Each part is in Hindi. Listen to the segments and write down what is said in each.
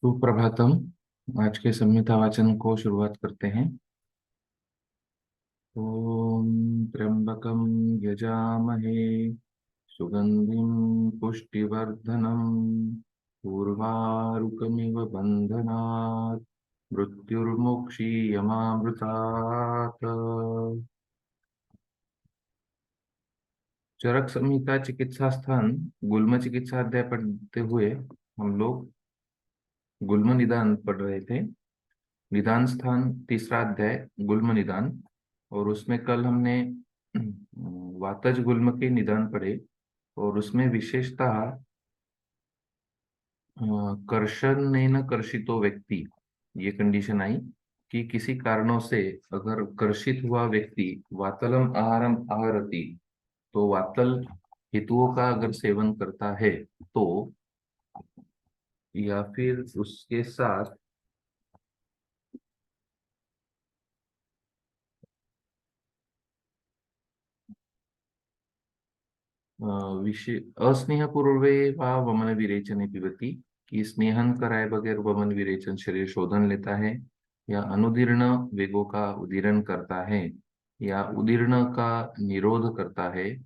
सुप्रभातम। आज के संहिता वाचन को शुरुआत करते हैं। ओम त्र्यंबकम यजामहे सुगंधिम पुष्टिवर्धनम उर्वारुकमिव बंधनात् मृत्युर्मुक्षीयमामृतात्। चरक संहिता चिकित्सा स्थान गुल्म चिकित्सा अध्याय पढ़ते हुए हम लोग गुल्म निदान पढ़ रहे थे। निदान स्थान तीसरा अध्याय गुल्म निदान। और उसमें कल हमने वातज गुल्म के निदान पढ़े। और उसमें विशेषतः कर्षण न कर्षितो व्यक्ति, ये कंडीशन आई कि किसी कारणों से अगर कर्षित हुआ व्यक्ति वातलम आहारम आहरति, तो वातल हेतुओं का अगर सेवन करता है तो, या फिर उसके साथ अस्नेह पूर्वे वा वमन विरेचने पिबती, कि स्नेहन कराए बगैर वमन विरेचन शरीर शोधन लेता है, या अनुदीर्ण वेगों का उदीरण करता है, या उदीर्ण का निरोध करता है।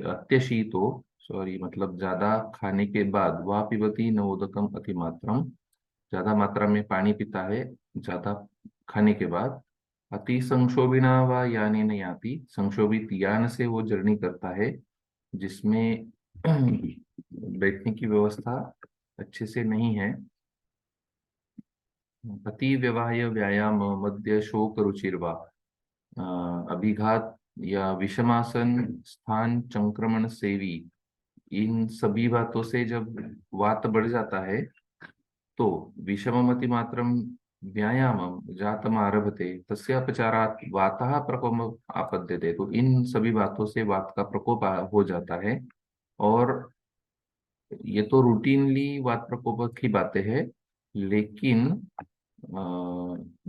अत्यशीतो, सॉरी मतलब ज्यादा खाने के बाद, वा पिबती नवोदकम अतिमात्रम, ज्यादा मात्रा में पानी पीता है ज्यादा खाने के बाद। अति संक्षोभिना व यानी नहीं आती, संक्षोभित यान से वो जर्नी करता है जिसमें बैठने की व्यवस्था अच्छे से नहीं है। अति व्यवाय व्यायाम मध्य शोक रुचिर्वा, अभिघात या विषमासन स्थान संक्रमण सेवी, इन सभी बातों से जब वात बढ़ जाता है तो विषममति मात्रम व्यायामम जातम आरभते तस्य अपचारात वातः प्रकोप आपद्यते, तो इन सभी बातों से वात का प्रकोप हो जाता है। और ये तो रूटीनली वात प्रकोप की बातें हैं, लेकिन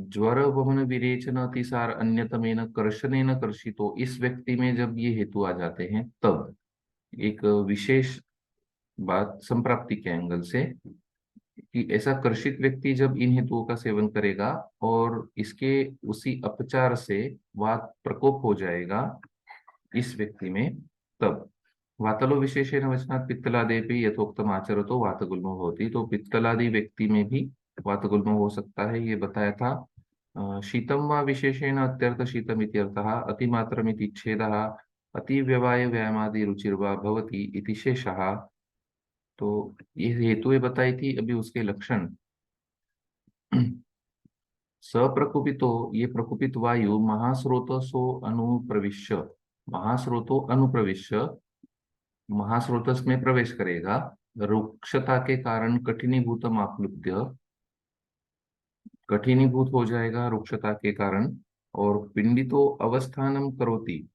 ज्वर वमन विरेचन अतिसार अन्यतमेन कर्षणेन कर्षितो, इस व्यक्ति में जब ये हेतु आ जाते हैं तब एक विशेष बात संप्राप्ति के एंगल से, कि ऐसा कर्षित व्यक्ति जब इन हेतुओं का सेवन करेगा और इसके उसी अपचार से वात प्रकोप हो जाएगा इस व्यक्ति में, तब वातलो विशेषेण वचनात् पित्तलादेपि यथोक्तम आचरतो वातगुल्म होती, तो पित्तलादि व्यक्ति में भी वातगुल्म हो सकता है, ये बताया था। शीतम व विशेषेण अत्यर्थ शीतम इत्यर्थः अतिमात्रमिति छेदः अति व्यवाय व्यायामादि रुचिर्वा भवति इति शेषः। तो ये हेतुएं बताई थी, अभी उसके लक्षण। सप्रकुपितो, ये प्रकुपित वायु महास्रोतसो अनुप्रविश्य, महास्रोतो अनुप्रविश्य, महास्रोतस में प्रवेश करेगा, रुक्षता के कारण कठिनीभूतम आप्लुत्य, कठिनीभूत हो जाएगा रुक्षता के कारण, और पिंडितो अवस्थानम करोति,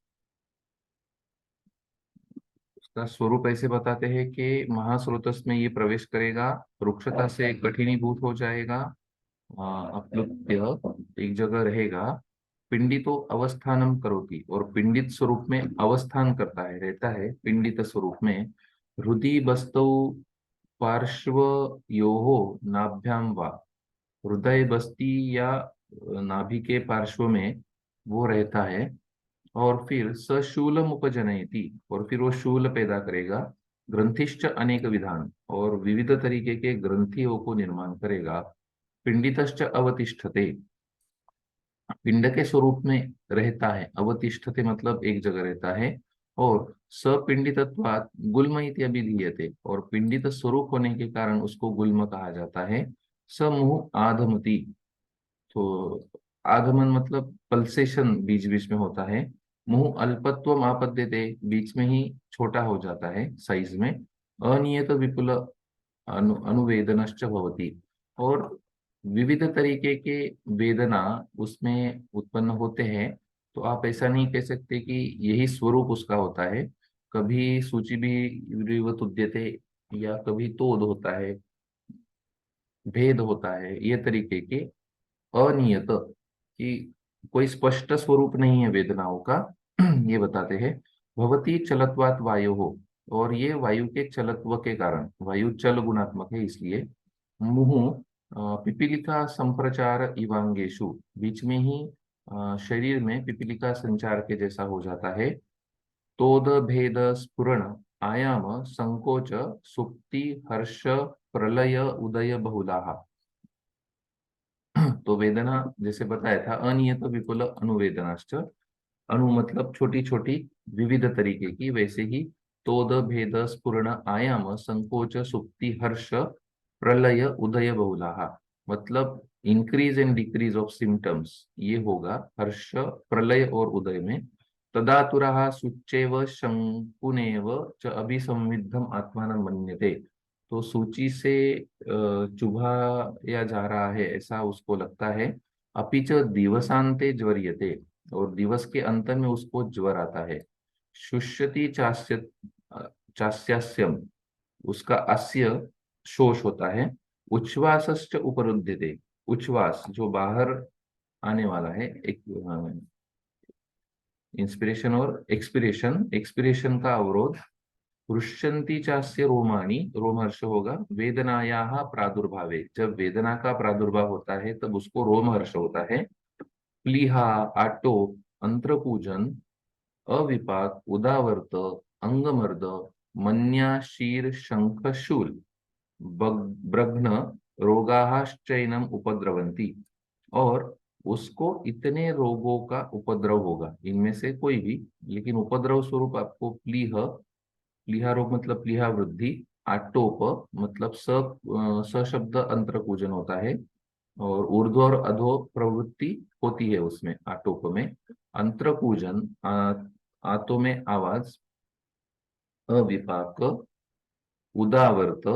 उसका स्वरूप ऐसे बताते हैं कि महास्रोतस में ये प्रवेश करेगा, रुक्षता से कठिनीभूत हो जाएगा, अपलुत्य एक जगह रहेगा, पिंडितो अवस्थानम करोति, और पिंडित स्वरूप में अवस्थान करता है, रहता है पिंडित स्वरूप में। हृदय बस्तौ पार्श्वयोः नाभ्याम वा, हृदय बस्ती या नाभि के पार्श्व में वो रहता है। और फिर सशूलम उपजनयति, और फिर वो शूल पैदा करेगा। ग्रंथिश्च अनेक विधान, और विविध तरीके के ग्रंथियों को निर्माण करेगा। पिंडितश्च अवतिष्ठते, पिंड के स्वरूप में रहता है, अवतिष्ठते मतलब एक जगह रहता है। और सपिंडितत्वात् गुल्म इति अभिधीयते, और पिंडित स्वरूप होने के कारण उसको गुल्म कहा जाता है। समूह आधमति, तो आगमन मतलब पल्सेशन बीच बीच में होता है। मुंह अल्पत्वम आपद्यते, बीच में ही छोटा हो जाता है साइज में। अनियत विपुल अनुवेदनश्च भवति, और विविध तरीके के वेदना उसमें उत्पन्न होते हैं। तो आप ऐसा नहीं कह सकते कि यही स्वरूप उसका होता है। कभी सूचि भी उद्यते, या कभी तोद होता है, भेद होता है, ये तरीके के अनियत, कि कोई स्पष्ट स्वरूप नहीं है वेदनाओं का। ये बताते हैं। भवती चलत्वात वायो हो, और ये वायु के चलत्व के कारण, वायु चल गुणात्मक है इसलिए। मुहु पिपीलिका संप्रचार इवांगेशु, बीच में ही शरीर में पिपीलिका संचार के जैसा हो जाता है। तोद भेद स्फुरण आयाम संकोच सुप्ति हर्ष प्रलय उदय बहुलाहा। तो वेदना जैसे बताया था, अनियत विपुल अनुवेदनाश्च, अणु मतलब छोटी छोटी विविध तरीके की, वैसे ही तोद भेद स्फुरण आयाम संकोच सुप्ति हर्ष प्रलय उदय बहुलाहा, मतलब increase and decrease of symptoms, ये होगा हर्ष प्रलय और उदय में। तदातुरः शुच्यैव शंकुनेव च अभिसंविद्धम आत्मानं मन्यते, तो सूची से चुभा या जा रहा है ऐसा उसको लगता है। अपिच दिवसांते ज्वर्यते, और दिवस के अंत में उसको ज्वर आता है। शुष्यति चास्यस्यम, उसका अस्य शोष होता है। उच्छ्वासश्च उपरुद्यते, उच्छ्वास जो बाहर आने वाला है, एक इंस्पिरेशन और एक्सपिरेशन, एक्सपिरेशन का अवरोध। रुष्यन्ति चास्य रोमाणि, रोमहर्ष होगा वेदनायाः प्रादुर्भावे, जब वेदना का प्रादुर्भाव होता है तब उसको रोमहर्ष होता है। प्लीहा आटोप अंत्रपूजन अविपाक उदावर्त अंगमर्द मन्या शीर शंख शूल ब्रघ्न रोगाश्चैनम उपद्रवंती, और उसको इतने रोगों का उपद्रव होगा, इनमें से कोई भी, लेकिन उपद्रव स्वरूप आपको प्लीह, प्लीहा रोग मतलब प्लीहा वृद्धि, आटोप मतलब सशब्द अंतर पूजन होता है, और ऊर्ध्व और अधो प्रवृत्ति होती है उसमें आटोप में। अंतर पूजन आतो में आवाज, अविपाक उदावर्त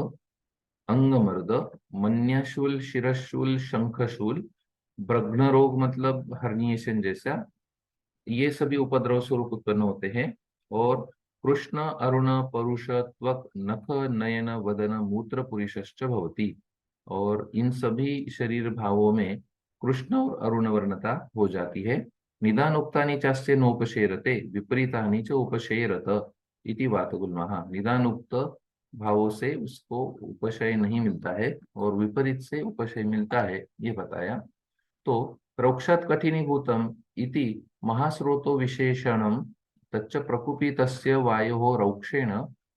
अंगमर्द मन्याशूल शिरशूल शंखशूल, ब्रघ्न रोग मतलब हर्निएशन जैसा, ये सभी उपद्रव स्वरूप उत्पन्न होते हैं। और कृष्ण अरुण परुष त्वक नख नयन वदन मूत्र पुरुषश्च भवति, और इन सभी शरीर भावों में कृष्ण और अरुण वर्णता हो जाती है। निदानुक्तानि चास्य नोपशेरते विपरीतानि च उपशेरत इति वातगुल्मः, निदानुक्त भावों से उसको उपशय नहीं मिलता है और विपरीत से उपशय मिलता है, ये बताया। तो रौक्षात् कठिनीभूतम् इति महास्रोतो विशेषणं तच्च प्रकुपितस्य वायोः रौक्षेण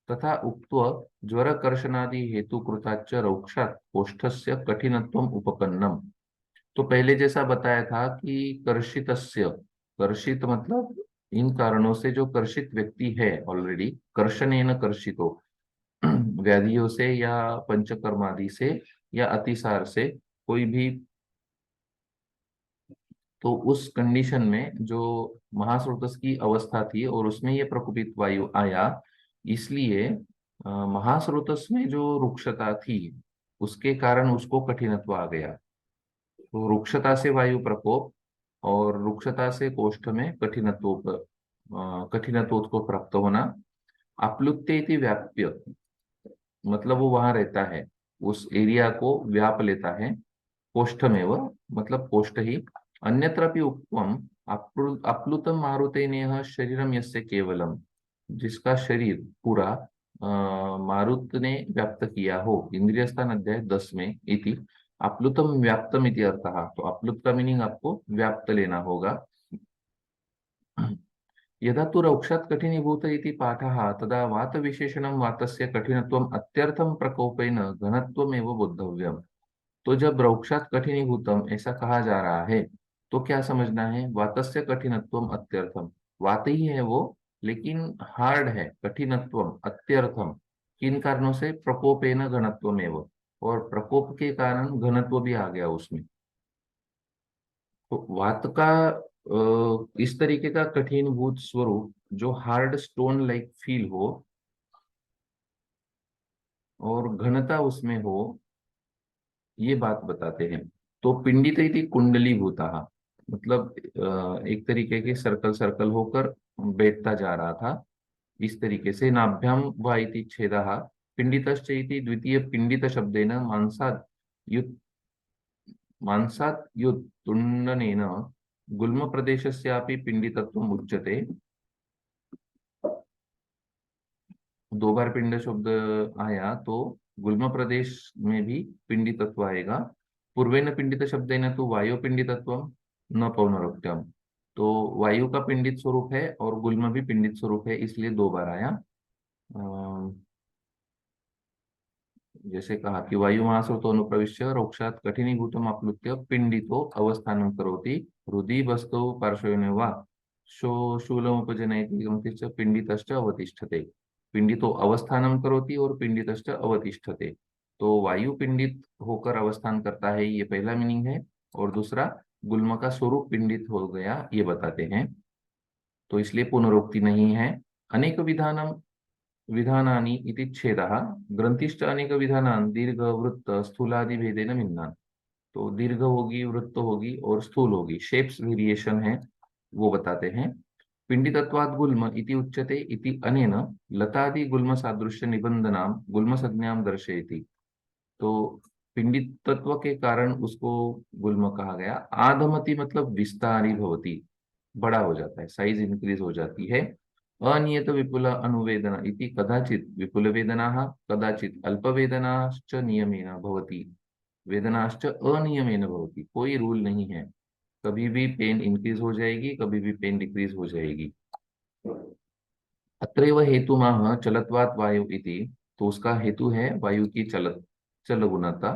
तथा उक्त्वा ज्वरकर्शनादि हेतुकृताच्च रौक्षात् कोष्ठस्य कठिनत्वम् उपपन्नम्। तो पहले जैसा बताया था कि कर्षितस्य, कर्षित मतलब इन कारणों से जो कर्षित व्यक्ति है ऑलरेडी, कर्षणेन कर्षितो, व्याधियों से या पंचकर्मादि से या अतिसार से कोई भी, तो उस कंडीशन में जो महास्रोतस की अवस्था थी और उसमें ये प्रकुपित वायु आया, इसलिए महास्रोतस में जो रुक्षता थी उसके कारण उसको कठिनत्व आ गया। तो रुक्षता से वायु प्रकोप और रुक्षता से कोष्ठ में कठिनत्व को प्राप्त होना। आप्लुत्ते इति व्याप्य, मतलब वो वहां रहता है, उस एरिया को व्याप लेता है। कोष्ठमेव मतलब कोष्ठ ही। अन्यत्रापि उक्तम अप्लुतम मारुतेनेह शरीरम यस्य केवलम, जिसका शरीर पूरा मारुत ने व्याप्त किया हो, इंद्रिय स्थान अध्याय 10 में इति अप्लुतम व्याप्तम इति अर्थः, तो अप्लुत का मीनिंग आपको व्याप्त लेना होगा। यदा तु रौक्षात् कठिनीभूत इति पाठः तदा वातविशेषणं वातस्य कठिनत्वम् अत्यर्थं प्रकोपेन घनत्वमेव बोद्धव्यम्। तो जब रौक्षात् कठिनीभूतम ऐसा कहा जा रहा है तो क्या समझना है, वातस्य कठिनत्वम अत्यर्थम, वात ही है वो, लेकिन हार्ड है, कठिनत्वम अत्यर्थम, किन कारणों से, प्रकोपेन घनत्वमेव, और प्रकोप के कारण घनत्व भी आ गया उसमें। तो वात का इस तरीके का कठिन भूत स्वरूप जो हार्ड स्टोन लाइक फील हो और घनता उसमें हो, ये बात बताते हैं। तो पिंडित इति कुंडली भूता, मतलब एक तरीके के सर्कल सर्कल होकर बैठता जा रहा था, इस तरीके से। नाभ्याम वा इति छेदः पिंडितश्च इति द्वितीय पिंडित शब्देन मांसात् युत् मांसात् युत् तुण्डनेन गुल्म प्रदेशस्यापि पिंडितत्वम् उच्यते। दो बार पिंड शब्द आया तो गुल्म प्रदेश में भी पिंडी तत्व आएगा। पूर्वेन पिंडित शब्देन तो वायु पिंडितत्व न पौनरुक्तम। तो वायु का पिंडित स्वरूप है और गुल्म भी पिंडित स्वरूप है, इसलिए दो बार आया। अ, जैसे कहा कि वायु महासुतो अनुप्रविश्य रोक्षात कठिनीभूतम आप्लुत्य पिंडितो अवस्थानं करोति हृदि वस्तु पार्श्वेन वा शूलमुपजनयति ग्रंथिश्च पिंडितश्च अवतिष्ठते। पिंडितो अवस्थानं करोति और पिंडितश्च अवतिष्ठते। तो वायु पिंडित होकर अवस्थान करता है, ये पहला मीनिंग है। और दूसरा, गुल्म का स्वरूप पिंडित हो गया, ये बताते हैं। तो इसलिए पुनरुक्ति नहीं है। अनेक विधानम विधानानि इति छेदः ग्रंथिश्च अनेक विधानान दीर्घ वृत्त स्थूलादि भेदेन भिन्नान। तो दीर्घ होगी, वृत्त होगी और स्थूल होगी, शेप्स वेरिएशन है, वो बताते हैं। पिंडितत्वात् गुल्म इति उच्यते इति अनेन लतादि गुल्म सादृश्य निबंधनाम गुल्म संज्ञाम दर्शयति। तो पिंडित तत्व के कारण उसको गुल्म कहा गया। आधमति मतलब विस्तारी भवति, बड़ा हो जाता है, साइज इंक्रीज हो जाती है। अनियत विपुल अनुवेदना इति कदाचित विपुल वेदनाः कदाचित अल्प वेदनाश्च नियमेन भवति। वेदनाश्च अनियमेन भवति, कोई रूल नहीं है, कभी भी पेन इंक्रीज हो जाएगी, कभी भी पेन डिक्रीज हो जाएगी। अत्रैव हेतुमाह चलत्वात् वायु इति। तो उसका हेतु है वायु की चल गुणता।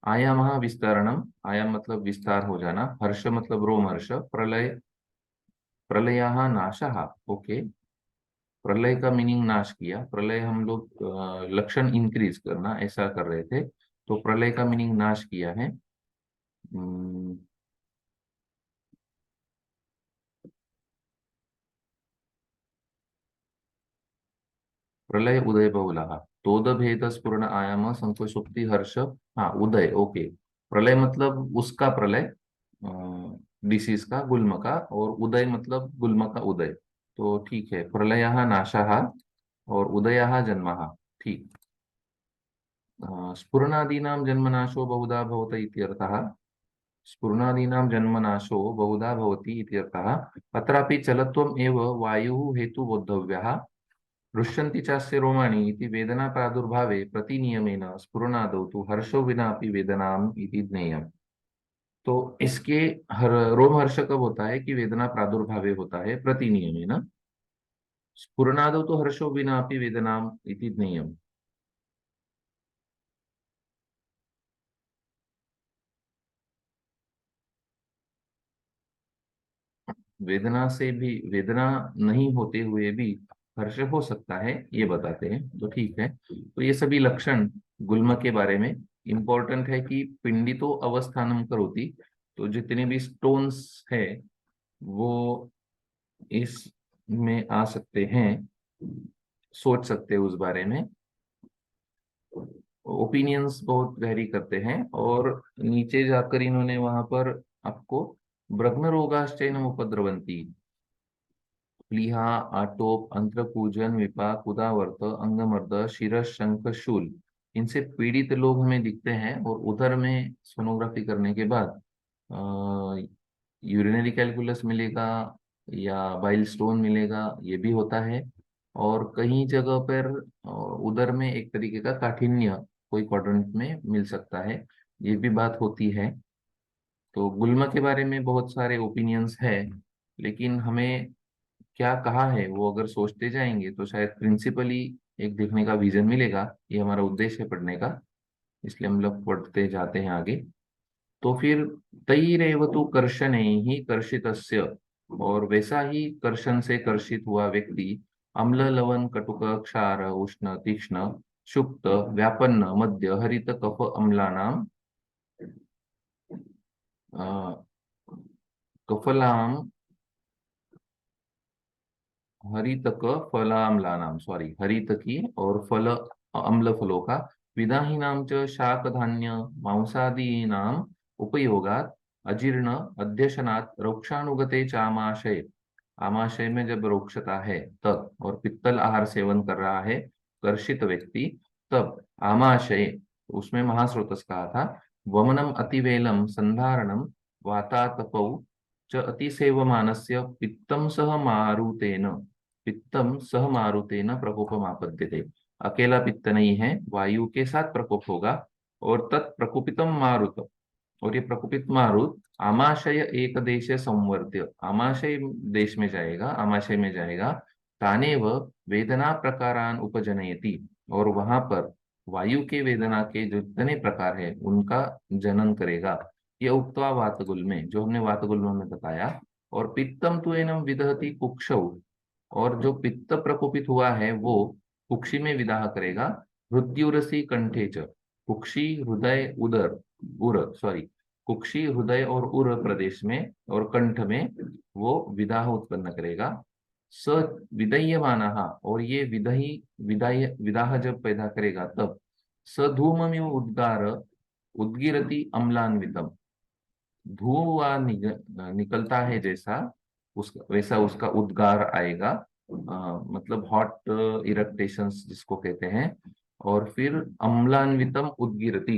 आयामः विस्तरणम, आयाम मतलब विस्तार हो जाना, हर्ष मतलब रोमहर्ष, प्रलयः नाशः। ओके, प्रलय का मीनिंग नाश किया, प्रलय हम लोग लक्षण इंक्रीज करना ऐसा कर रहे थे, तो प्रलय का मीनिंग नाश किया है। हम्म, प्रलय उदय बहुलः तोद भेद स्फुरण आयाम संकोचोक्ति हर्ष। हाँ, उदय, ओके। प्रलय मतलब उसका प्रलय, डिसीज का, गुल्म का, और उदय मतलब गुल्म का उदय। तो ठीक है, प्रलयः नाशः और उदयः जन्मः। ठीक। स्फुरणादीनां जन्मनाशो बहुधा भवत इत्यर्थः। स्फुरणादीनां जन्मनाशो बहुधा भवति इत्यर्थः। अत्रापि चलत्वम् एव वायुः हेतुबोद्धव्यः। रुष्यन्ति चास्य रोमाणि इति वेदना प्रादुर्भावे प्रतिनियमेन स्फुरणादौ तु हर्षो विनापि वेदनाम् इति ज्ञेयम्। तो इसके हर रोमहर्ष कब होता है कि वेदना प्रादुर्भावे होता है, प्रतिनियमेन। स्फुरणादौ तो हर्षो विनापि वेदनाम् इति ज्ञेयम्। वेदना से भी, वेदना नहीं होते हुए भी हर्ष हो सकता है, ये बताते हैं। तो ठीक है, तो ये सभी लक्षण गुल्म के बारे में इंपॉर्टेंट है कि पिंडितो अवस्थानम करोति। तो जितने भी स्टोन्स है वो इस में आ सकते हैं, सोच सकते हैं उस बारे में। ओपिनियंस बहुत वेरी करते हैं। और नीचे जाकर इन्होंने वहां पर आपको ब्रह्म रोगाश्चैन उपद्रवंती, प्लीहा, आटोप, अंत्रपूजन, विपाक, उदावर्त, अंगमर्द, शिरस, शंख, शूल, इनसे पीड़ित लोग हमें दिखते हैं। और उधर में सोनोग्राफी करने के बाद यूरिनरी कैलकुलस मिलेगा या बाइल स्टोन मिलेगा, ये भी होता है। और कई जगह पर उधर में एक तरीके का काठिन्य कोई क्वाड्रेंट में मिल सकता है, ये भी बात होती है। तो गुल्म के बारे में बहुत सारे ओपिनियंस है, लेकिन हमें क्या कहा है वो अगर सोचते जाएंगे तो शायद प्रिंसिपली एक देखने का विजन मिलेगा। ये हमारा उद्देश्य है पढ़ने का, इसलिए हम लोग पढ़ते जाते हैं आगे। तो फिर तैरेव तु कर्षण ही कर्षितस्य, और वैसा ही कर्षण से कर्षित हुआ व्यक्ति अम्ल लवण कटुक क्षार उष्ण तीक्ष्ण शुक्त व्यापन्न मध्य हरित कफ अम्लानाम अ, कफलाम हरितक फलाम्ला नाम, सॉरी, हरितकी और फल अम्ल फलों का विदाहीनाम च शाक धान्य मांसादीनाम उपयोगात अजीर्ण अध्यशनात् रोक्षानुगते च आमाशय। आमाशय में जब रोक्षता है तब, और पित्तल आहार सेवन कर रहा है कर्षित व्यक्ति, तब आमाशय, उसमें महास्रोतस कहा था, वमनम अतिवेलम संधारणम वातातपौ च अतिसेवमानस्य पित्तम सह मारुतेन। पित्तम सह मारुतेन प्रकोपम आपद्यते। अकेला पित्त नहीं है, वायु के साथ प्रकोप होगा। और तत्प्रकोपितम मारुत, और ये प्रकोपित मारुत आमाशय एक देश संवर्त्य, आमाशय देश में जाएगा, आमाशय में जाएगा। तानेव वेदना प्रकारान उपजनयति, और वहां पर वायु के वेदना के जो जितने प्रकार है उनका जनन करेगा। ये उक्त्वा वातगुल में, जो हमने वातगुल में बताया। और पित्तम तु एनम विदहति कुक्षौ, और जो पित्त प्रकोपित हुआ है वो कुक्षी में विदाह करेगा। हृद्युरसी कंठे च, कुक्षी हृदय उदर उर सॉरी कुक्षी हृदय और उर प्रदेश में और कंठ में वो विदाह उत्पन्न करेगा। स विदह्यमानः, और ये विदाह जब पैदा करेगा तब स धूममिव उद्गार उद्गिरति अम्लान्वितम, धुआं निकलता है जैसा उसका वैसा उसका उद्गार आएगा। मतलब हॉट इरेक्टेशंस जिसको कहते हैं। और फिर अम्लान्वितम उद्गिरति,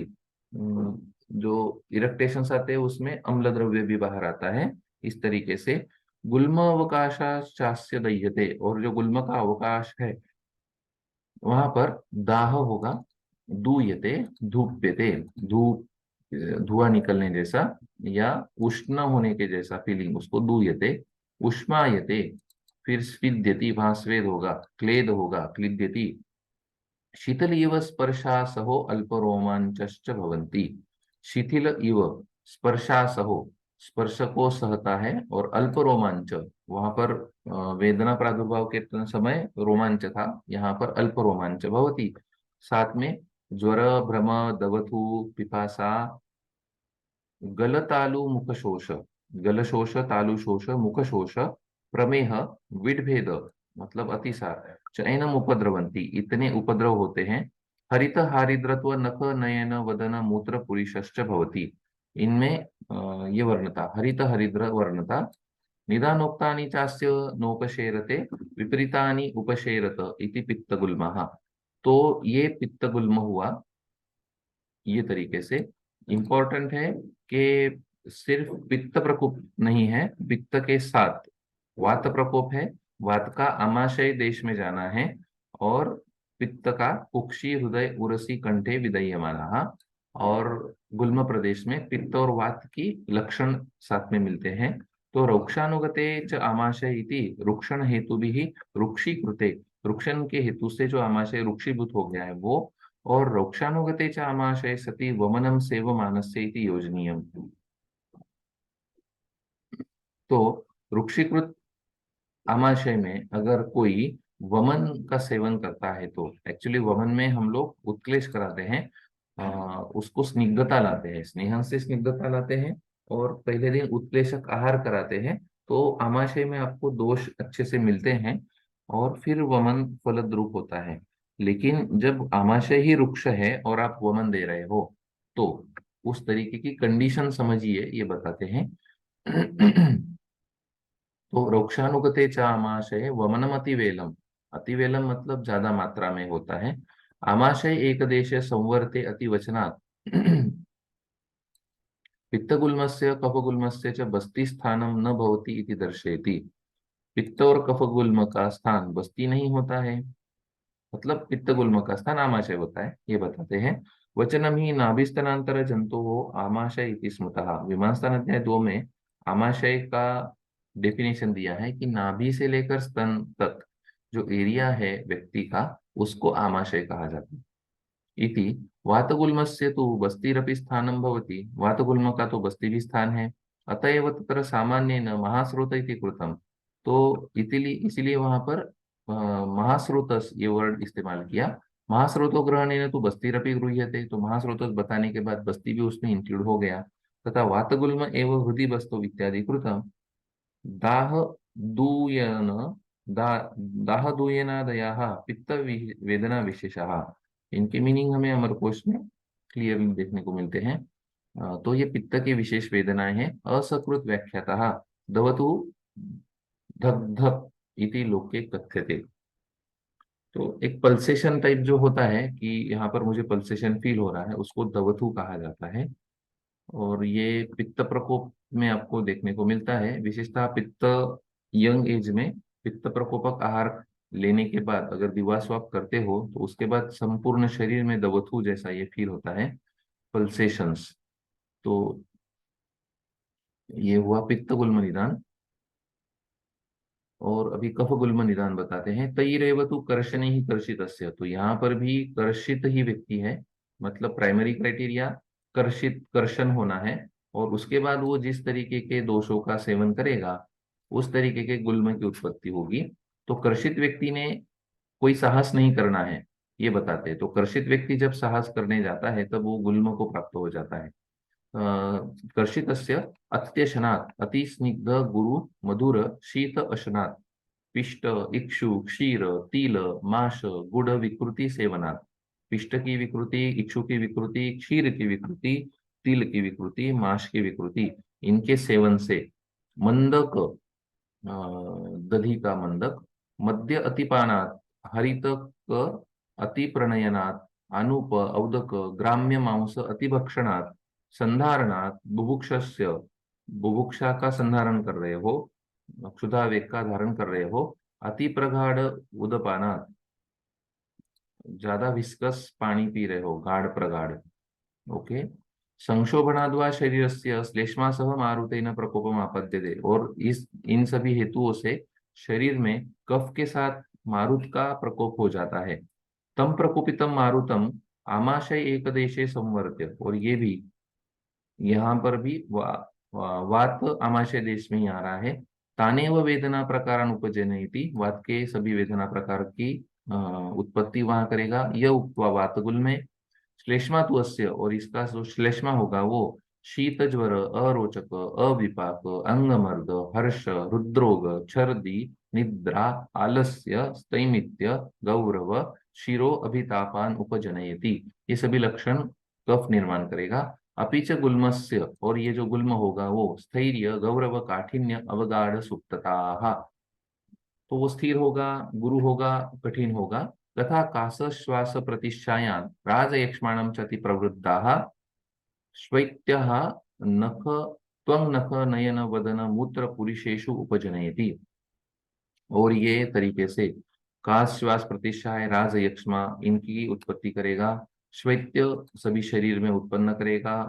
जो इरेक्टेशंस आते हैं उसमें अम्ल द्रव्य भी बाहर आता है। इस तरीके से गुल्म अवकाशास्य दह्यते, और जो गुल्म का अवकाश है वहां पर दाह होगा। दूयते, धूप्यते, धूप धुआं निकलने जैसा या उष्ण होने के जैसा फीलिंग, उसको दूयते। उष्मायते, फिर स्विद्यति, वहां स्वेद होगा, क्लेद होगा, क्लिद्यति। शीतल इव स्पर्शासहो अल्परोमांचश्च भवन्ति, शिथिल इव स्पर्शासहो, स्पर्श को सहता है, और अल्प रोमांच, वहां पर वेदना प्रादुर्भाव के समय रोमांच था, यहाँ पर अल्प रोमांच भवति। साथ में ज्वर, भ्रम, दवथु, पिपासा, गलतालु मुखशोष, गलशोष, तालुशोष, मुखशोष, प्रमेह, विडभेद, मतलब अतिसार, चैनम उपद्रवंती, इतने उपद्रव होते हैं। हरित हारिद्रत्व नख नयन वदन मूत्र पुरीशश्च भवति, इनमें ये वर्णता, हरित हरिद्र वर्णता। निदानोक्तानि चास्य नोपशेरते विपरीतानि उपशेरत इति पित्तगुल्मः। तो ये पित्तगुल्म हुआ। ये तरीके से इंपॉर्टेंट है कि सिर्फ पित्त प्रकोप नहीं है, पित्त के साथ वात प्रकोप है। वात का आमाशय देश में जाना है, और पित्त का कुक्षी हृदय उरसी कंठे विदह्यमानः, और गुल्म प्रदेश में पित्त और वात की लक्षण साथ में मिलते हैं। तो रोक्षानुगते च आमाशय इति रुक्षण हेतु भी रुक्षीकृते, रुक्षण के हेतु से जो आमाशय रुक्षीभूत हो गया है वो। और रोक्षानुगते च आमाशय सति वमनम सेवमानस्य इति योजनीयम। तो रुक्षीकृत आमाशय में अगर कोई वमन का सेवन करता है, तो एक्चुअली वमन में हम लोग उत्क्लेश कराते हैं, उसको स्निग्धता लाते हैं, स्नेहन से स्निग्धता लाते हैं, और पहले दिन उत्प्लेशक आहार कराते हैं। तो आमाशय में आपको दोष अच्छे से मिलते हैं, और फिर वमन फलद्रूप होता है। लेकिन जब आमाशय ही रुक्ष है और आप वमन दे रहे हो, तो उस तरीके की कंडीशन समझिए, ये बताते हैं। तो रोक्षानुगते च आमाशय वमनम अतिवेलम, अतिवेलम मतलब ज्यादा मात्रा में होता है। आमाशय एक देश संवर्ते अतिवचनात् पित्तगुल्मस्य कफगुल्मस्य च बस्ती स्थानम न भवति इति दर्शयति। पित्त और कफगुल्म का स्थान बस्ती नहीं होता है, मतलब पित्तगुल्म का स्थान आमाशय होता है, ये बताते हैं। वचनम ही नाभिस्तनांतर जंतु हो आमाशय इति स्मृतः, विमानस्थान अध्याय 2 में आमाशय का डेफिनेशन दिया है कि नाभि से लेकर स्तन तक जो एरिया है व्यक्ति का, उसको आमाशय कहा जाता है। इति वातगुल्मस्य तु बस्तिरपि स्थानं भवति, वातगुल्म का तो बस्ती भी स्थान है। अतएव तत्र सामान्येन महास्रोत इति कृतम। तो इसीलिए वहां पर महास्रोतस ये वर्ड इस्तेमाल किया। महास्रोतो ग्रहणेन तो बस्तिरपि गृह्यते, तो महास्रोतस बताने के बाद बस्ती भी उसमें इंक्लूड हो गया। तथा वातगुल्म एवं हृदि बस्तो इत्यादि कृतम। दाह दूयन दा दाह दूयनादयाः पित्त वेदना विशेषः, इनके मीनिंग हमें अमरकोश में क्लियरली देखने को मिलते हैं। तो ये पित्त की विशेष वेदनाएं हैं। असकृत व्याख्यातः दवतु धक इति लोके कथ्यते। तो एक पल्सेशन टाइप जो होता है कि यहाँ पर मुझे पल्सेशन फील हो रहा है, उसको दवथु कहा जाता है। और ये पित्त प्रकोप में आपको देखने को मिलता है, विशेषतः पित्त यंग एज में पित्त प्रकोपक आहार लेने के बाद अगर दिवास्व आप करते हो तो उसके बाद संपूर्ण शरीर में दवथू जैसा ये फील होता है, पल्सेशंस। तो ये हुआ पित्त गुल्म निदान। और अभी कफ गुल्म निदान बताते हैं। तैरेव तु कर्षण ही कर्षितस्य, तो यहाँ पर भी कर्षित ही व्यक्ति है, मतलब प्राइमरी क्राइटेरिया कर्षित, कर्षण होना है। और उसके बाद वो जिस तरीके के दोषों का सेवन करेगा उस तरीके के गुल्म की उत्पत्ति होगी। तो कर्षित व्यक्ति ने कोई साहस नहीं करना है, ये बताते हैं। तो कर्षित व्यक्ति जब साहस करने जाता है तब वो गुल्म को प्राप्त हो जाता है। कर्षितस्य अत्यशनात् अतिस्निग्ध गुरु मधुर शीत अशनात् पिष्ट इक्षु क्षीर तिल माश गुड़ विकृति सेवनात्। पिष्ट की विकृति, इक्षु की विकृति, क्षीर की विकृति, तिल की विकृति, माश की विकृति, इनके सेवन से मंदक, दधी का मंदक, मद्य अतिपानात्, हरितक अति प्रणयनात्, अनुप औदक ग्राम्य मांस अतिभक्षणात्, संधारणात्, बुभुक्षस्य, बुभुक्षा का संधारण कर रहे हो, क्षुधा वेग का धारण कर रहे हो, अति प्रगाढ़ उदपानात्, ज्यादा विस्कस पानी पी रहे हो, गाढ़ प्रगाढ़। ओके। संक्षोभणाद्वा शरीरस्य श्लेष्मासह मारुतेन प्रकोपम आपद्यते, और इस इन सभी हेतुओं से शरीर में कफ के साथ मारुत का प्रकोप हो जाता है। तम प्रकोपितम मारुतम आमाशय एक देशे संवर्त्य, और ये भी यहाँ पर भी वात आमाशय देश में ही आ रहा है। तानेव वेदना प्रकार उपजनयति, वात के सभी वेदना प्रकार की उत्पत्ति वहां करेगा। यह उक्त्वा वातगुल में श्लेष्मा तु अस्य, और इसका जो श्लेष्मा होगा वो शीत ज्वर, अरोचक, अविपाक, अंगमर्द, हर्ष, हृद्रोग, छर्दी, निद्रा, आलस्य, स्थैमित्य, गौरव, शिरो अभितापान उपजनयति, ये सभी लक्षण कफ निर्माण करेगा। अपिच गुल्मस्य, और ये जो गुल्म होगा वो स्थैर्य, गौरव, काठिन्य, अवगाढ़ सुप्तता, तो वो स्थिर होगा, गुरु होगा, कठिन होगा। तथा काश श्वास प्रतिष्ठायां राजयक्ष्माणं चति प्रवृद्धाः श्वैत्यः नख त्वं नख नयन वदन मूत्र पुरुषेषु उपजनयति, और ये तरीके से काश श्वास प्रतिष्ठाएं राजयक्ष्मा इनकी उत्पत्ति करेगा। श्वैत्य सभी शरीर में उत्पन्न करेगा।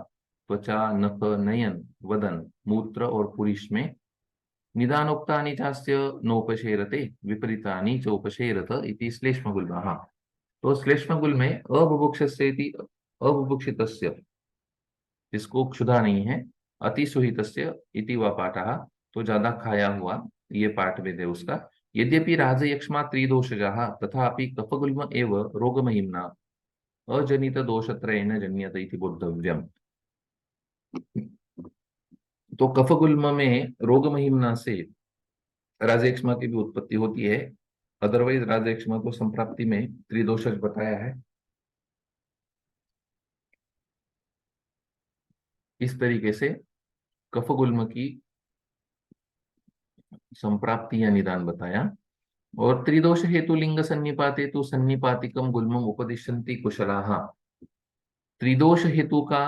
त्वचा, नख, नयन, वदन, मूत्र और पुरुष में। निदानोक्तानि चास्य नोपशेरते विपरीतानि चोपशेरत इति श्लेष्मगुल्मः। तो श्लेष्मगुल में अबुभुक्षस्येति, अबुभुक्षितस्य, जिसको क्षुधा नहीं है, अतिसुहितस्य इति वा पाठः, तो ज्यादा खाया हुआ, ये पाठ वेद है उसका। यद्यपि राजयक्ष्मा त्रिदोषजाः तथापि कफगुल्म एव रोगमहिम्ना अजनित दोषत्रयेन जन्यते इति बोद्धव्यम्। तो कफगुल्म में रोग महिमना से राजयक्ष्मा की भी उत्पत्ति होती है। अदरवाइज राजयक्ष्मा को संप्राप्ति में त्रिदोषज बताया है। इस तरीके से कफगुल्म की संप्राप्ति या निदान बताया। और त्रिदोष हेतु लिंग सन्निपाते तो सन्निपातिकम गुल्मम उपदिशन्ति कुशलाः। त्रिदोष हेतु का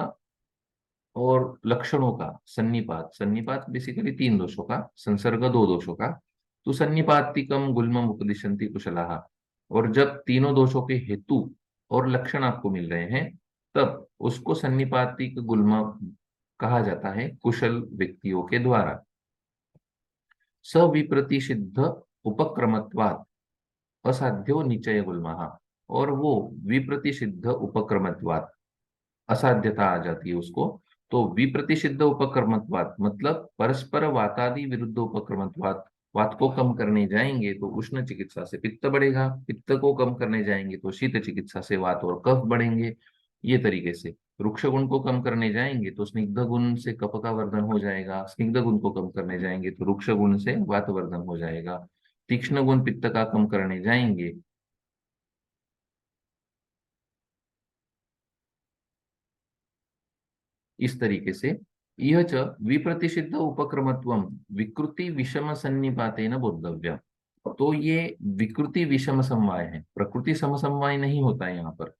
और लक्षणों का सन्निपात, सन्निपात बेसिकली तीन दोषों का, संसर्ग दो दोषों का, तो सन्निपातिकम गुल्मम उपदिशन्ति कुशलाः। और जब तीनों दोषों के हेतु और लक्षण आपको मिल रहे हैं तब उसको सन्निपातिक गुल्म कहा जाता है कुशल व्यक्तियों के द्वारा। सविप्रतिषिद्ध उपक्रमत्वात् असाध्यो निचय गुल्मः, और वो विप्रतिषिद्ध उपक्रमत्वात्, असाध्यता आ जाती है उसको। तो विप्रतिषिद्ध उपक्रमत्वात् मतलब परस्पर वातादि विरुद्ध उपक्रमत्वात्, वात को कम करने जाएंगे तो उष्ण चिकित्सा से पित्त बढ़ेगा, पित्त को कम करने जाएंगे तो शीत चिकित्सा से वात और कफ बढ़ेंगे। ये तरीके से रुक्ष गुण को कम करने जाएंगे तो स्निग्ध गुण से कफ का वर्धन हो जाएगा, स्निग्ध गुण को कम करने जाएंगे तो रुक्ष गुण से वात वर्धन हो जाएगा। तीक्ष्ण गुण पित्त का कम करने जाएंगे, इस तरीके से। यह च विप्रतिषिद्ध उपक्रमत्वम विकृति विषम सन्निपातेन बोद्धव्य, तो ये विकृति विषम समवाय है, प्रकृति समसमवाय नहीं होता है यहाँ पर।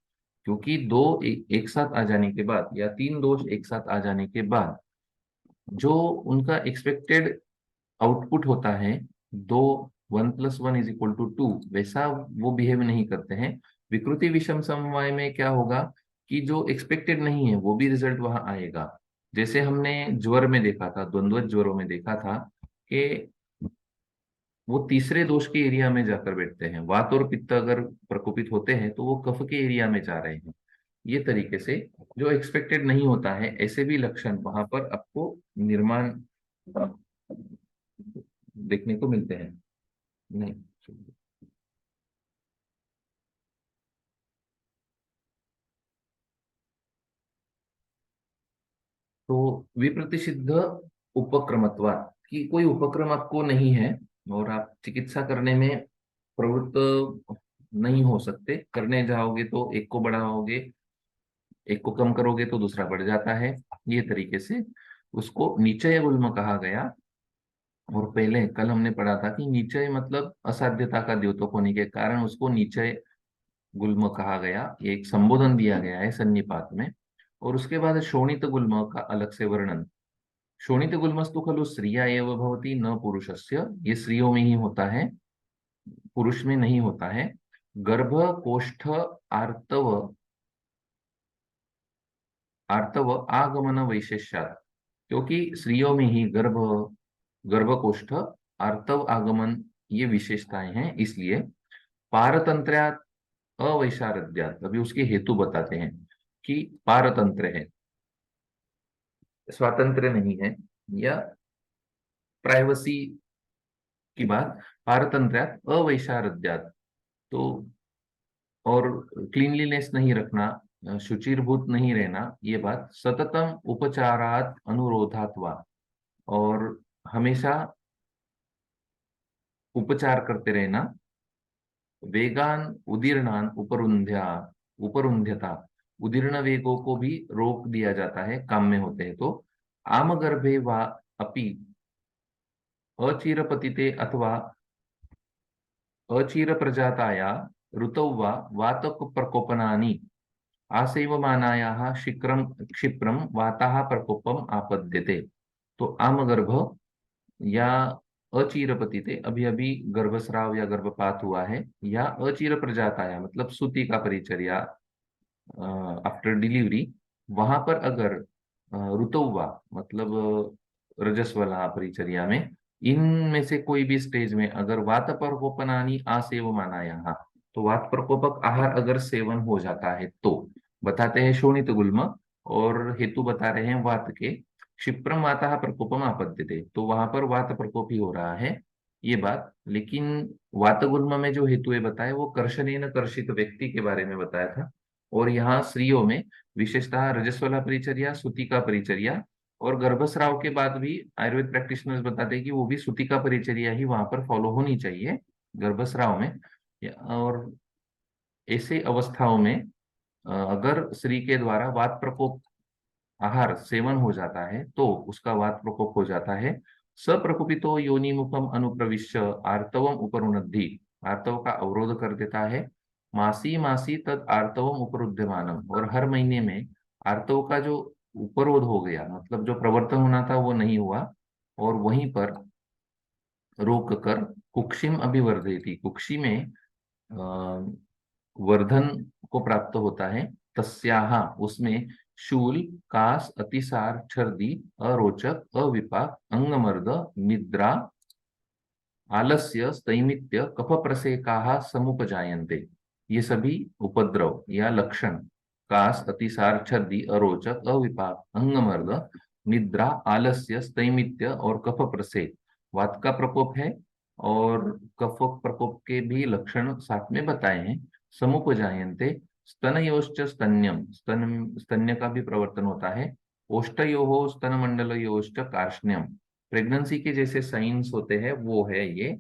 क्योंकि दो एक साथ आ जाने के बाद या तीन दोष एक साथ आ जाने के बाद जो उनका एक्सपेक्टेड आउटपुट होता है, दो 1+1=2, वैसा वो बिहेव नहीं करते हैं। विकृति विषम समवाय में क्या होगा कि जो एक्सपेक्टेड नहीं है वो भी रिजल्ट वहां आएगा। जैसे हमने ज्वर में देखा था, द्वंद्व ज्वरों में देखा था कि वो तीसरे दोष के एरिया में जाकर बैठते हैं। वात और पित्त अगर प्रकोपित होते हैं तो वो कफ के एरिया में जा रहे हैं। ये तरीके से जो एक्सपेक्टेड नहीं होता है, ऐसे भी लक्षण वहां पर आपको निर्माण देखने को मिलते हैं। नहीं, तो विप्रतिषिद्ध उपक्रमत्वात्, कि कोई उपक्रम आपको नहीं है और आप चिकित्सा करने में प्रवृत्त नहीं हो सकते। करने जाओगे तो एक को बढ़ाओगे, एक को कम करोगे तो दूसरा बढ़ जाता है। ये तरीके से उसको निचय गुल्म कहा गया। और पहले कल हमने पढ़ा था कि निचय मतलब असाध्यता का द्योतक होने के कारण उसको निचय गुल्म कहा गया। ये एक संबोधन दिया गया है सन्निपात में। और उसके बाद शोणित गुल्म का अलग से वर्णन। शोणित गुल्मस्तु खलु स्त्रिया एव भवति न पुरुषस्य, ये स्त्रियों में ही होता है, पुरुष में नहीं होता है। गर्भ कोष्ठ आर्तव आर्तव आगमन वैशेष्यात्, क्योंकि स्त्रियों में ही गर्भकोष्ठ, आर्तव आगमन ये विशेषताएं हैं, इसलिए पारतंत्र्यात् अवैशारद्यात्, अभी उसके हेतु बताते हैं कि पारतंत्र है, स्वातंत्र नहीं है, या प्राइवेसी की बात, पारतंत्र्यात् अवैशारद्यात्, तो और क्लीनलीनेस नहीं रखना, शुचिर्भूत नहीं रहना, ये बात सततम उपचारात अनुरोधात वा, और हमेशा उपचार करते रहना। वेगान उदीर्णान उपरुंध्यता, उदीर्ण वेगों को भी रोक दिया जाता है, काम में होते हैं तो। आम गर्भे वा अपि अचिरपतिते अथवा अचिर प्रजाताया ऋतौ वा वातक प्रकोपनानि आसेवमानायाः शीघ्रं क्षिप्रं वाताः प्रकोपम आपद्यते। तो आमगर्भ या अचीरपतिते, अभी अभी गर्भस्राव या गर्भपात हुआ है, या अचीर प्रजाताया मतलब सूती का परिचर्या, आफ्टर डिलीवरी, वहां पर अगर ऋतुवा मतलब रजस्वला परिचर्या में, इनमें से कोई भी स्टेज में अगर वात प्रकोपनानी आसेवमानाया, तो वात प्रकोपक आहार अगर सेवन हो जाता है तो बताते हैं शोणित गुल्म, और हेतु बता रहे हैं वात के। क्षिप्रम वाता प्रकोपम आपद्यते, तो वहां पर वात प्रकोप ही हो रहा है, ये बात। लेकिन वात गुल्म में जो हेतु बताए वो कर्शनेन कर्षित व्यक्ति के बारे में बताया था। और यहाँ स्त्रियों में विशेषतः रजस्वला परिचर्या, सूतिका परिचर्या, और गर्भस्राव के बाद भी आयुर्वेद प्रैक्टिशनर्स बताते हैं कि वो भी सूतिका परिचर्या ही वहां पर फॉलो होनी चाहिए गर्भस्राव में। और ऐसे अवस्थाओं में अगर स्त्री के द्वारा वात प्रकोप आहार सेवन हो जाता है तो उसका वात प्रकोप हो जाता है। सप्रकुपितो योनिमुखम अनुप्रविश्य आर्तवम उपरुणद्धि, आर्तव का अवरोध कर देता है। मासी मासी तद आर्तवम उपरुध्यमानम, और हर महीने में आर्तव का जो उपरोध हो गया, मतलब जो प्रवर्तन होना था वो नहीं हुआ, और वहीं पर रोक कर कुक्षिम अभिवर्धयति, कुक्षी में वर्धन को प्राप्त होता है। तस्याहा, उसमें शूल कास अतिसार छर्दी अरोचक अविपाक अंगमर्द निद्रा आलस्य स्थैमित्य कफ प्रसेका समुपजायन्ते, ये सभी उपद्रव या लक्षण, कास अतिसार छर्दी अरोचक अविपाक अंगमर्द निद्रा आलस्य स्थैमित्य और कफ प्रसेक, वात का प्रकोप है, और कफ प्रकोप के भी लक्षण साथ में बताए हैं। समुपजायन्ते स्तनयोश्च स्तन्यम, स्तन्य का भी प्रवर्तन होता है। ओष्ठयोः स्तनमंडलयोश्च कार्ष्ण्यम, प्रेगनेंसी के जैसे साइंस होते हैं वो है ये।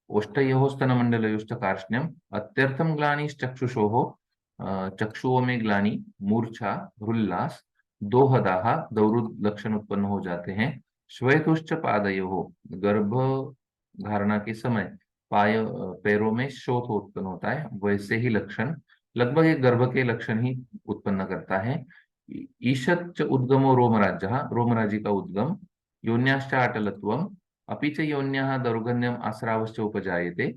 ओष्ठयोः स्तनमंडलयोश्च कार्ष्ण्यम अत्यर्थम ग्लानिश्चक्षुषोः, चक्षुओं में ग्लानि, मूर्छा, उल्लास, दोहदाह, दौरुद लक्षण उत्पन्न हो जाते हैं। श्वेतुश्च पादयोः, गर्भ धारणा के समय पैरों में शोथ उत्पन्न होता है, वैसे ही लक्षण लगभग एक गर्भ के लक्षण ही उत्पन्न करता है। ईशत च उद्गमो रोमराज, रोमराजी का उद्गम। योन्याश्च अटलत्वम, अपि च योन्यः दौर्गन्ध्यम् आस्रावश्च उपजायते।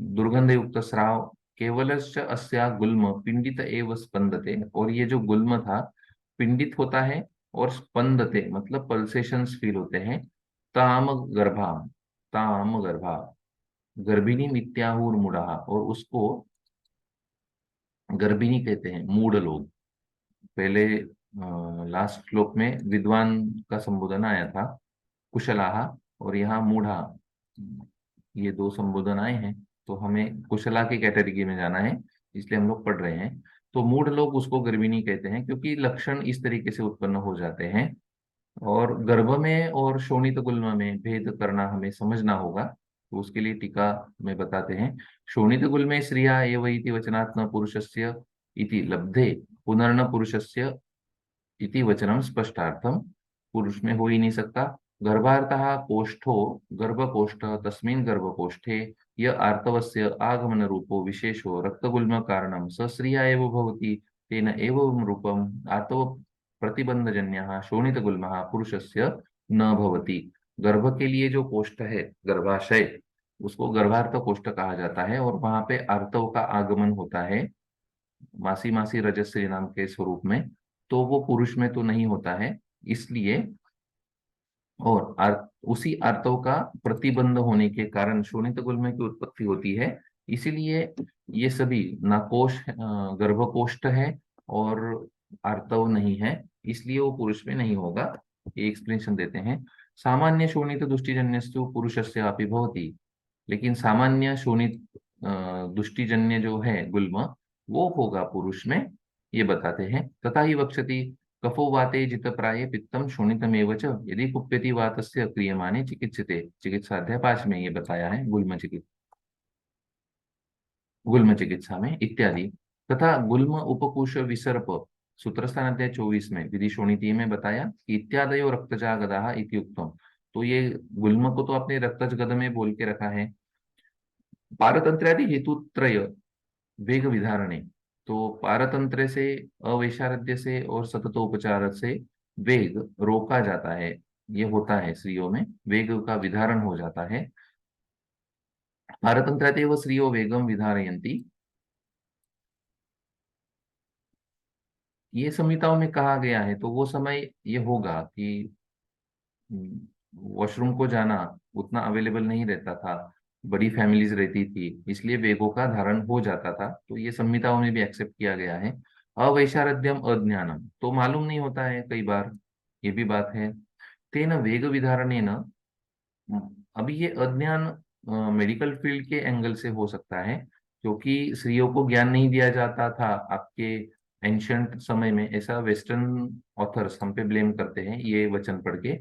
दुर्गंधयुक्त स्राव केवलश्च अस्या गुल्म पिंडित एव स्पंदते। और ये जो गुल्म था पिंडित होता है और स्पंदते मतलब पल्सेशंस फील होते हैं। ताम गर्भा, ताम गर्भा गर्भिणी मित्याहुर्मूढ़ा, और उसको गर्भिणी कहते हैं मूढ़ लोग। पहले लास्ट श्लोक में विद्वान का संबोधन आया था, कुशलाहा, और यहाँ मूढ़ा, ये दो संबोधन आए हैं। तो हमें कुशला की कैटेगरी में जाना है, इसलिए हम लोग पढ़ रहे हैं। तो मूढ़ लोग उसको गर्भिणी कहते हैं क्योंकि लक्षण इस तरीके से उत्पन्न हो जाते हैं। और गर्भ में और शोणित गुल्म में भेद करना हमें समझना होगा। तो उसके लिए टीका में बताते हैं, शोणित गुल्मे श्रिया एव इति वचनात् न पुरुषस्य इति लब्धे पुनर्न पुरुषस्य इति वचनम स्पष्टार्थम। पुरुष में हो ही नहीं सकता। गर्भार्थः कोष्ठो गर्भकोष्ठः तस्मिन् गर्भकोष्ठे य आर्तवस्य आगमन रूपो विशेषो रक्तगुल्म कारणं स स्त्रिया एव भवति। तेन एवं रूपम आर्तव प्रतिबंधजन्यः शोणितगुल्मः पुरुषस्य न भवति। गर्भ के लिए जो कोष्ठ है गर्भाशय, उसको गर्भार्थ कोष्ठ कहा जाता है, और वहां पे आर्तव का आगमन होता है मासी मासी रजस्वी नाम के स्वरूप में। तो वो पुरुष में तो नहीं होता है, इसलिए। और उसी आर्तव का प्रतिबंध होने के कारण शोणित गुल्म की उत्पत्ति होती है। इसीलिए ये सभी नाकोश गर्भकोष्ठ है और आर्तव नहीं है, इसलिए वो पुरुष में नहीं होगा। ये एक्सप्लेनेशन देते हैं। सामान्य शोणित दुष्टिजन्यस्तु पुरुषस्य अपि भवति। लेकिन सामान्य शोणित दुष्टिजन्य जो है गुल्म, वो होगा पुरुष में, ये बताते हैं। तथा ही वक्षति कफो वाते जित प्राये पित्तम शोणितमेव च यदि कुप्यति वातस्य क्रियमाणे चिकित्सते। चिकित्सा अध्याय 5 में ये बताया है, गुल्म चिकित्सा में इत्यादि। तथा गुल्म उपकुश विसर्प सूत्रस्थान अध्याय 24 में विधि शोणितीय में बताया कि इत्यादयो रक्तजा गदाः इति उक्तम। तो ये गुल्म को तो आपने रक्तज गद में बोल के रखा है। पारतंत्र्यादि हेतुत्रय वेग विधारणे, तो पारतंत्र से, अवैशारद्य से और सततोपचार से वेग रोका जाता है। ये होता है स्त्रियों में, वेग का विधारण हो जाता है। पारतंत्रादेव स्त्रियो वेगम विधारयन्ति, ये संहिताओं में कहा गया है। तो वो समय ये होगा कि वॉशरूम को जाना उतना अवेलेबल नहीं रहता था, बड़ी फैमिलीज रहती थी, इसलिए वेगों का धारण हो जाता था। तो ये संहिताओं में भी एक्सेप्ट किया गया है। अवैशारद्यम अज्ञानम, तो मालूम नहीं होता है कई बार, ये भी बात है। तेन वेग विधारणेन, अभी ये अज्ञान मेडिकल फील्ड के एंगल से हो सकता है, क्योंकि स्त्रियों को ज्ञान नहीं दिया जाता था आपके एंशंट समय में, ऐसा वेस्टर्न ऑथर्स हम पे ब्लेम करते हैं ये वचन पढ़ के।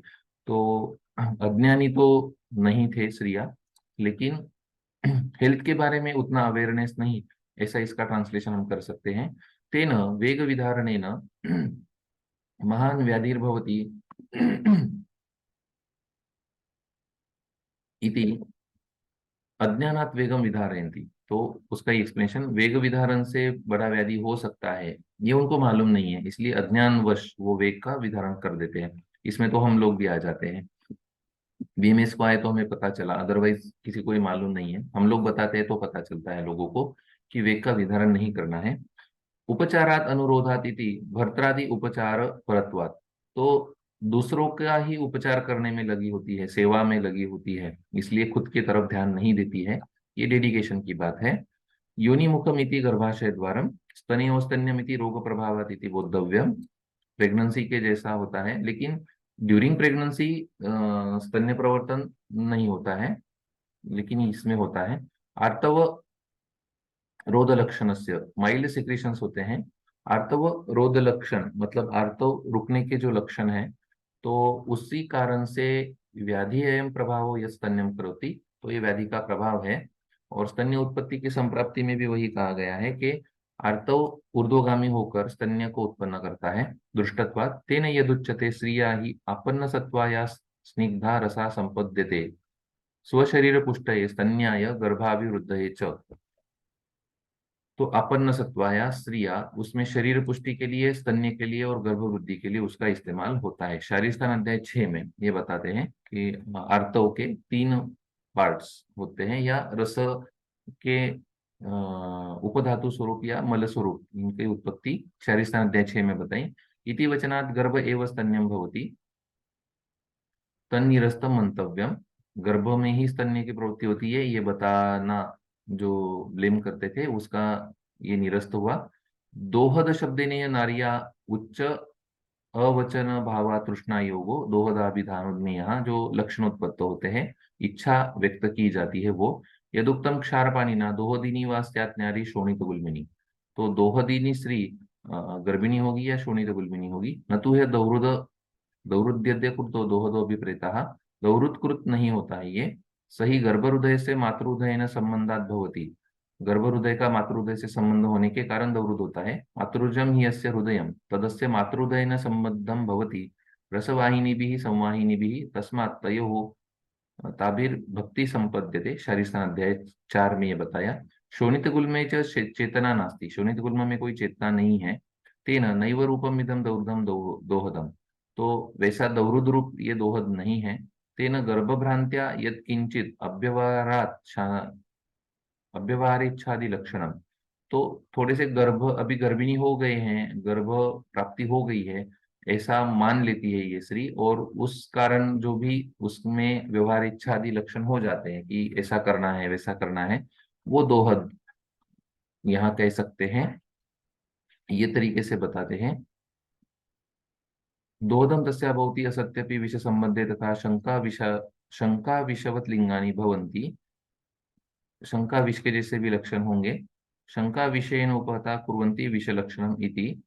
तो अज्ञानी तो नहीं थे स्त्रियां, लेकिन हेल्थ के बारे में उतना अवेयरनेस नहीं, ऐसा इसका ट्रांसलेशन हम कर सकते हैं। तेन वेग विधारणेन महान व्याधिर्भवति इति अज्ञानात वेगम विधारयन्ति। तो उसका एक्सप्लेनेशन, वेग विधारण से बड़ा व्याधि हो सकता है, ये उनको मालूम नहीं है, इसलिए अज्ञानवश वो वेग का विधारण कर देते हैं। इसमें तो हम लोग भी आ जाते हैं। बीएमएस को आए तो हमें पता चला, अदरवाइज किसी को ही मालूम नहीं है। हम लोग बताते हैं तो पता चलता है लोगों को कि वेग का विधारण नहीं करना है। उपचारात अनुरोधात इति भर्त्रादि उपचार परत्वात्, तो दूसरों का ही उपचार करने में लगी होती है, सेवा में लगी होती है, इसलिए खुद की तरफ ध्यान नहीं देती है। ये डेडिकेशन की बात है। योनिमुखम इति गर्भाशय द्वारम स्तन्योस्तन्यम इति रोग प्रभावात इति बोद्धव्यम। प्रेगनेंसी के जैसा होता है, लेकिन ड्यूरिंग प्रेगनेंसी स्तन्य प्रवर्तन नहीं होता है, लेकिन इसमें होता है। आर्तव रोध लक्षण से माइल्ड सिक्रेशंस होते हैं। आर्तव रोध लक्षण मतलब आर्तव रुकने के जो लक्षण है, तो उसी कारण से व्याधि एवं प्रभाव यह स्तन्यम करोति, तो ये व्याधि का प्रभाव है। और स्तन्य उत्पत्ति की संप्राप्ति में भी वही कहा गया है कि आर्तव ऊर्ध्वगामी होकर स्तन्य को उत्पन्न करता है। दृष्टत्वात् तेन यदुच्यते श्रिया ही आपन्न सत्वा या स्निग्धा रसा संपद्यते स्वशरीर पुष्टये स्तन्याय गर्भाभिवृद्धये च। तो अपन्न सत्वाया स्त्रिया, उसमें शरीर पुष्टि के लिए, स्तन्य के लिए और गर्भ वृद्धि के लिए उसका इस्तेमाल होता है। शारीर स्थान अध्याय 6 में ये बताते हैं कि आर्तव के 3 पार्ट्स होते हैं, या रस के उपधातु स्वरूप या मल स्वरूप, इनकी उत्पत्ति शारीर स्थान अध्याय 6 में बताई। इति वचनात् गर्भ एव स्तन्यम भवति तन्निरस्तम मंतव्यम, गर्भ में ही स्तन्य की प्रवृत्ति होती है ये बताना जो ब्लेम करते थे उसका ये निरस्त हुआ। दोहद शब्देन नारिया उच्च अवचन भावा तृष्णा योगो दोहदाभिधान में, यहाँ जो लक्षण उत्पत्त होते हैं, इच्छा व्यक्त की जाती है वो। यदुक्तम क्षार पानी ना दोहदिनी व स्यात् न्यारी शोणित गुल्मिनी, तो दोहदिनी स्त्री गर्भिणी होगी या शोणित गुल्मिनी होगी। न तो है दौरुद दौरुद्यद्य कुतो दोहदो अभिप्रेता, दौरुत्कृत नहीं होता है ये। सही गर्भहृदय से मातृहृदय न संबंधात भवति, गर्भहृदय का मातृहृदय से संबंध होने के कारण दौरुद होता है। मातृजम ही अस्य हृदयम तदस्य मातृहृदय न संबद्धम भवति रसवाहिनी भी संवाहिनी भी तस्मात् तयोः ताभिर भक्ति संपद्यते। शारीर अध्याय 4 में ये बताया। शोणित गुल में चेतना नास्ति, शोणित गुल्म में कोई चेतना नहीं है। तेन नैव रूपम इदम दौर्धम दोहदम, तो वैसा दौरुद रूप ये दोहद नहीं है। तेन गर्भभ्रांत्या यद किंचित अव्यवहार इच्छादि लक्षणम, तो थोड़े से गर्भ अभी गर्भिणी हो गए हैं, गर्भ प्राप्ति हो गई है ऐसा मान लेती है ये स्त्री, और उस कारण जो भी उसमें व्यवहार इच्छा आदि लक्षण हो जाते हैं कि ऐसा करना है वैसा करना है, वो दोहद यहाँ कह सकते हैं। ये तरीके से बताते हैं। दोहदम तस्या भवति असत्यपि विष संबंधे तथा शंका विषवत लिंगानी भवन्ति, शंका विष के जैसे भी लक्षण होंगे। शंका विषयेन उपहता कुर्वन्ति विष लक्षणम इति।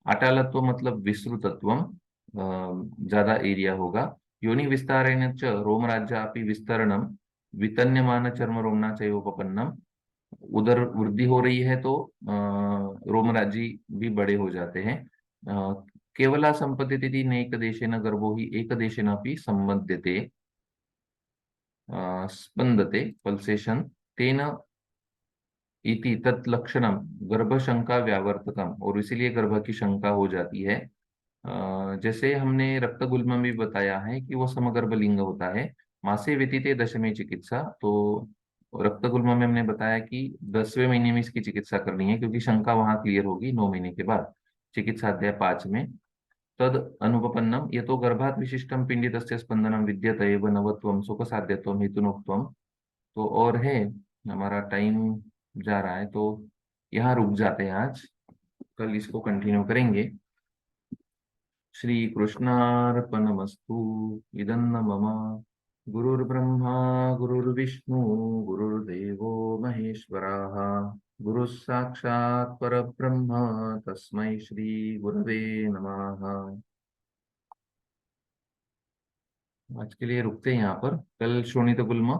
अटालत्व मतलब विस्तृतत्व, ज्यादा एरिया होगा। योनि विस्तारेण च रोमराज्यापि विस्तरणम वितन्यमान चर्म रोमना चैवोपपन्नम, उधर वृद्धि हो रही है तो रोमराजी भी बड़े हो जाते हैं। केवला संपद्यते नैक देशेन गर्भो ही एक देशेन अपि संबध्यते स्पंदते पल्सेशन तेन इति तत्लक्षणम गर्भ शंका व्यावर्तकम, और इसीलिए गर्भ की शंका हो जाती है। जैसे हमने रक्तगुल्म में भी बताया है कि वो समगर्भ लिंग होता है। मासे व्यतीते दशमे चिकित्सा, तो रक्तगुल्म में हमने बताया कि 10वें महीने में इसकी चिकित्सा करनी है क्योंकि शंका वहां क्लियर होगी 9 महीने के बाद। चिकित्सा अध्याय 5 में तद अनुपपन्नम ये तो गर्भात विशिष्टम पिंडितस्य स्पंदनम विद्यत एव नवत्वम सुख साध्यत्वम हेतुनोक्तम। तो और है, हमारा टाइम जा रहा है तो यहाँ रुक जाते हैं आज, कल इसको कंटिन्यू करेंगे। श्री कृष्णार्पणमस्तु। इदन्न मम गुरुर्ब्रह्मा गुरुर्विष्णु गुरुर्देवो महेश्वराः, गुरुः साक्षात् परब्रह्म तस्मै श्री गुरवे नमः। आज के लिए रुकते हैं यहाँ पर, कल शोणित गुल्म